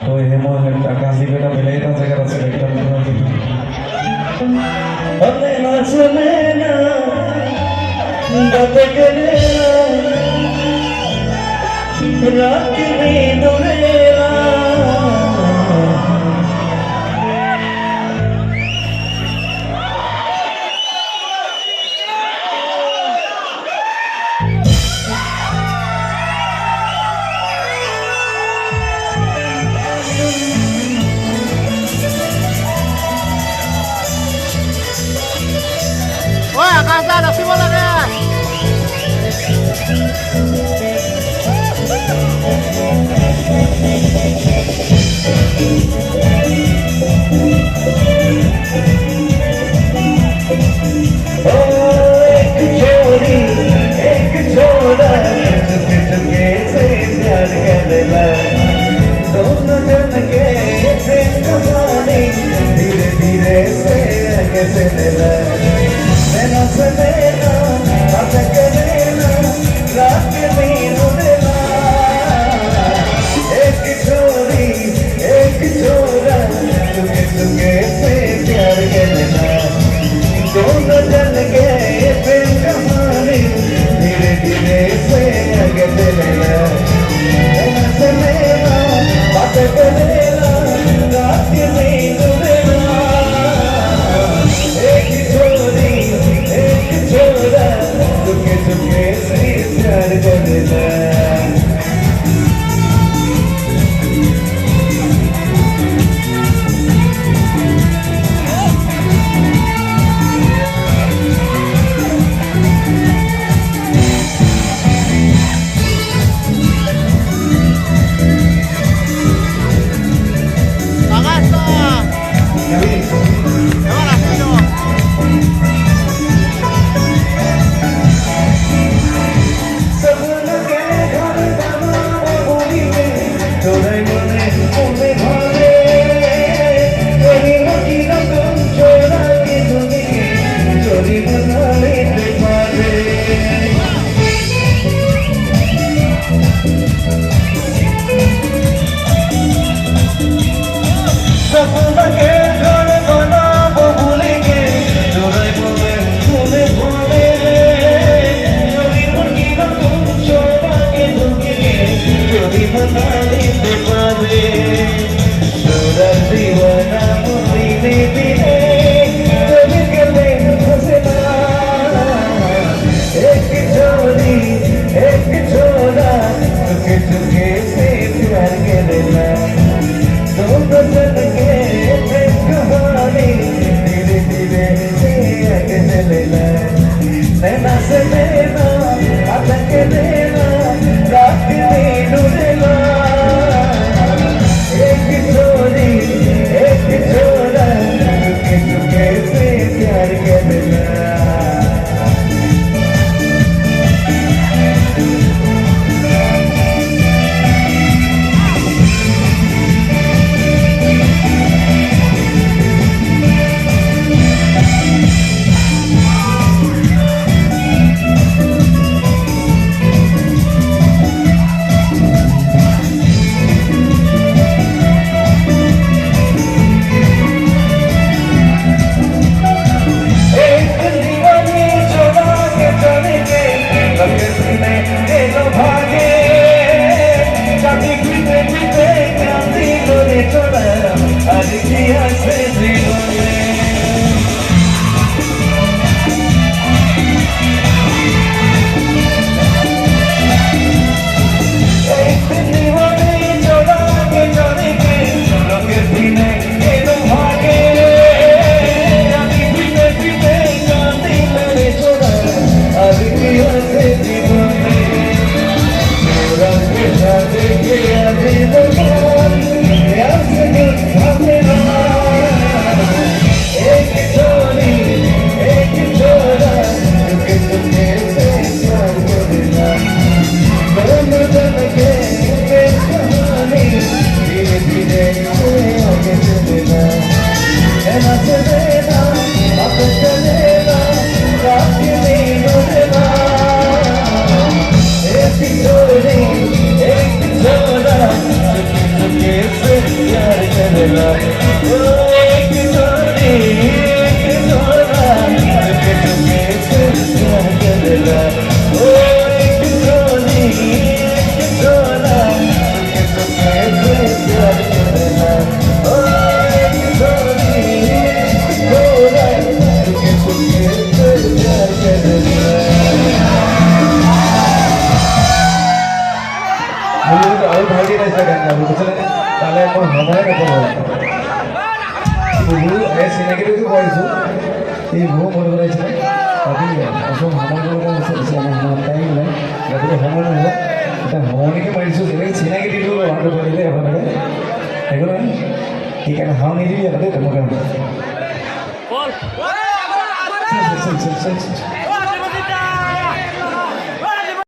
तो हे मग काशी बेटा पहले था जगह से बेटा अपने ना सुने ना बात करे रात में दुरेला Woi, Akasa, nasi bola deh. प्यार करेगा ओ एक जोड़ी एक जोड़ा चुपके चुपके से प्यार करेगा ओ एक जोड़ी एक जोड़ा चुपके चुपके से प्यार करेगा ओ एक जोड़ी एक जोड़ा चुपके चुपके से प्यार करेगा আৰু ভাইটি নাইছে গান গাব বুজিলে তাহলে মই সময় নাপাব বহু এই চিনাকিটো কৰিছোঁ এই বহু মনে বনাইছিলে আজি অসম সময় দিছে আমাৰ টাইম নাই গতিকে সময় নহ'ব এতিয়া সমনীকে মাৰিছোঁ যেনেকৈ চিনাকি দিলোঁ মানুহটো কৰিলে আপোনালোকে একো নহয় সেইকাৰণে হাও নিদিবি দেই তোমাক